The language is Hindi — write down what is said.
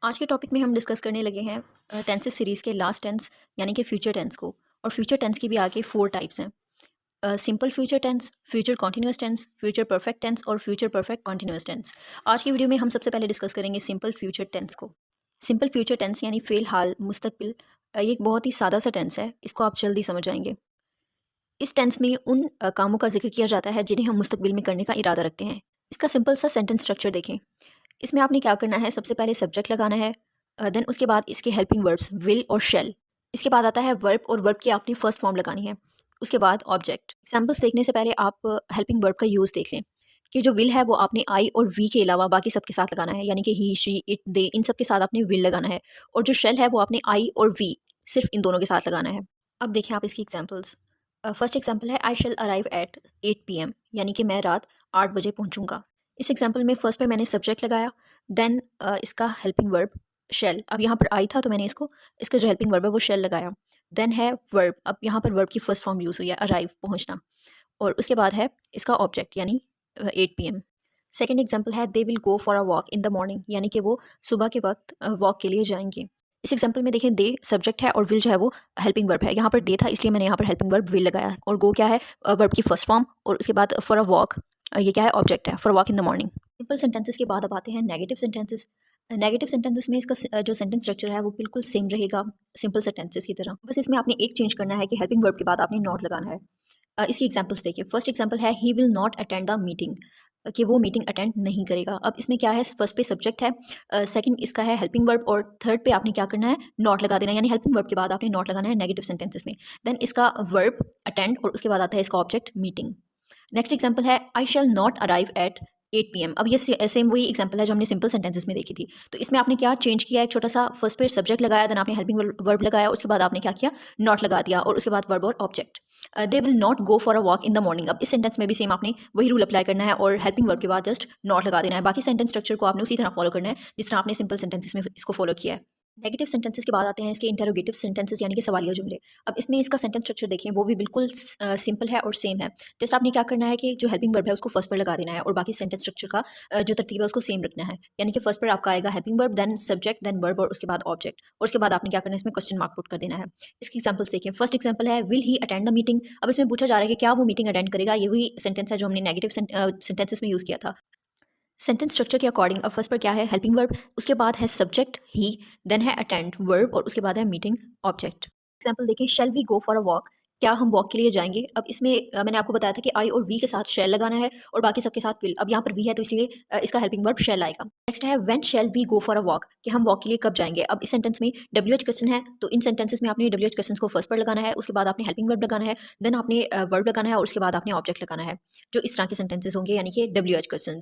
आज के टॉपिक में हम डिस्कस करने लगे हैं टेंसेस सीरीज़ के लास्ट टेंस यानी कि फ्यूचर टेंस को। और फ्यूचर टेंस की भी आगे 4 टाइप्स हैं। Simple future tense, future continuous tense, future perfect tense और फ्यूचर परफेक्ट कॉन्टिन्यूअस टेंस। आज की वीडियो में हम सबसे पहले डिस्कस करेंगे सिंपल फ्यूचर टेंस को। सिंपल फ्यूचर टेंस यानी फ़िलहाल, मुस्तकबिल, ये एक बहुत ही सादा सा टेंस है। इसको आप जल्दी समझ जाएंगे। इस टेंस में उन कामों का जिक्र किया जाता है जिन्हें हम मुस्तकबिल में करने का इरादा रखते हैं। इसका सिंपल सा सेंटेंस स्ट्रक्चर देखें। इसमें आपने क्या करना है, सबसे पहले सब्जेक्ट लगाना है, देन उसके बाद इसके हेल्पिंग वर्ब्स विल और शेल। इसके बाद आता है वर्ब और वर्ब की आपने फर्स्ट फॉर्म लगानी है। उसके बाद ऑब्जेक्ट। एग्जाम्पल्स देखने से पहले आप हेल्पिंग वर्ब का यूज़ देख लें कि जो विल है वो आपने आई और वी के अलावा बाकी सबके साथ लगाना है, यानी कि ही, शी, इट, दे, इन सब के साथ आपने विल लगाना है। और जो शेल है वो आपने आई और वी सिर्फ इन दोनों के साथ लगाना है। अब देखें आप इसकी एग्जाम्पल्स। फर्स्ट एग्जाम्पल है I shall arrive at 8 PM, यानी कि मैं रात 8 बजे पहुंचूंगा। इस एग्जाम्पल में फर्स्ट पे मैंने सब्जेक्ट लगाया, देन इसका हेल्पिंग वर्ब शेल। अब यहाँ पर आई था तो मैंने इसका जो हेल्पिंग वर्ब है वो शेल लगाया। देन है वर्ब, अब यहाँ पर वर्ब की फर्स्ट फॉर्म यूज़ हुई है अराइव, पहुँचना। और उसके बाद है इसका ऑब्जेक्ट यानी 8 PM। सेकेंड एग्जाम्पल है they will go for a walk in the morning, यानी कि वो सुबह के वक्त वॉक के लिए जाएंगे। इस एग्जाम्पल में देखें, दे सब्जेक्ट है और विल जो है वो हेल्पिंग वर्ब है। यहाँ पर दे था इसलिए मैंने यहाँ पर हेल्पिंग वर्ब विल लगाया। और गो क्या है, वर्ब की फर्स्ट फॉर्म। और उसके बाद फॉर अ वॉक, ये क्या है, ऑब्जेक्ट है, for walk in the morning. Simple sentences के बाद अब आते हैं नेगेटिव सेंटेंसेस। नेगेटिव सेंटेंसेस में इसका जो सेंटेंस स्ट्रक्चर है वो बिल्कुल सेम रहेगा सिंपल सेंटेंसेस की तरह। बस इसमें आपने एक चेंज करना है कि हेल्पिंग वर्ब के बाद आपने नॉट लगाना है। इसकी एग्जांपल्स देखिए। फर्स्ट एग्जांपल है he will not attend the meeting, कि वो मीटिंग अटेंड नहीं करेगा। अब इसमें क्या है, फर्स्ट पे सब्जेक्ट है, सेकंड इसका है हेल्पिंग वर्ब और थर्ड पे आपने क्या करना है, नॉट लगा देना है, यानी हेल्पिंग वर्ब के बाद आपने नॉट लगाना है नेगेटिव सेंटेंसेस में। देन इसका वर्ब अटेंड और उसके बाद आता है इसका ऑब्जेक्ट मीटिंग। नेक्स्ट एग्जांपल है I shall not arrive at 8 PM। अब ये सेम वही एग्जांपल है जो हमने सिंपल सेंटेंसेस में देखी थी। तो इसमें आपने क्या चेंज किया, एक छोटा सा, फर्स्ट पे सब्जेक्ट लगाया, देन आपने हेल्पिंग वर्ब लगाया, उसके बाद आपने क्या किया, नॉट लगा दिया, और उसके बाद वर्ब और object. They will not go for a walk in the morning. अब इस सेंटेंस में भी सेम आपने वही रूल अप्लाई करना है और हेल्पिंग वर्ब के बाद जस्ट नॉट लगा देना है। बाकी सेंटेंस स्ट्रक्चर को आपने उसी तरह फॉलो करना है जिस तरह आपने सिंपल सेंटेंसेस में इसको फॉलो किया है। नेगेटिव सेंटेंसेस के बाद आते हैं इसके इंटरोगेटिव सेंटेंसेस, यानी कि सवालिया जुमले। अब इसमें इसका सेंटेंस स्ट्रक्चर देखें, वो भी बिल्कुल सिंपल है और सेम है। जस्ट आपने क्या करना है कि जो हेल्पिंग वर्ब है उसको फर्स्ट पर लगा देना है और बाकी सेंटेंस स्ट्रक्चर का जो तरतीब है उसको सेम रखना है। यानी कि फर्स्ट पर आपका आएगा helping verb, then subject, then verb और उसके बाद ऑब्जेक्ट। और उसके बाद आपने क्या करना है, इसमें क्वेश्चन मार्क पुट कर देना है। इसकी एग्जांपल्स देखें। फर्स्ट एग्जांपल है will he attend the meeting. अब इसमें पूछा जा रहा है कि क्या वो मीटिंग अटेंड करेगा। ये वही सेंटेंस है जो हमने नेगेटिव सेंटेंसेस में यूज़ किया था। सेंटेंस स्ट्रक्चर के अकॉर्डिंग अब फर्स्ट पर क्या है, हेल्पिंग वर्ब, उसके बाद है सब्जेक्ट ही, देन है अटेंड वर्ब और उसके बाद है मीटिंग ऑब्जेक्ट। एग्जांपल देखें, shall we go for a walk, क्या हम वॉक के लिए जाएंगे। अब इसमें मैंने आपको बताया था कि आई और वी के साथ शेल लगाना है और बाकी सबके साथ विल। अब यहाँ पर वी है तो इसलिए इसका हेल्पिंग वर्ब शेल आएगा। नेक्स्ट है when shall we go for a walk, कि हम वॉक के लिए कब जाएंगे। अब इस सेंटेंस में WH क्वेश्चन है तो इन सेंटेंसेस में आपने WH क्वेश्चन को फर्स्ट पर लगाना है, उसके बाद आपने हेल्पिंग वर्ब लगाना है, देन आपने वर्ब लगाना है और उसके बाद आपने ऑब्जेक्ट लगाना है। जो इस तरह के सेंटेंसेस होंगे यानी कि WH क्वेश्चन।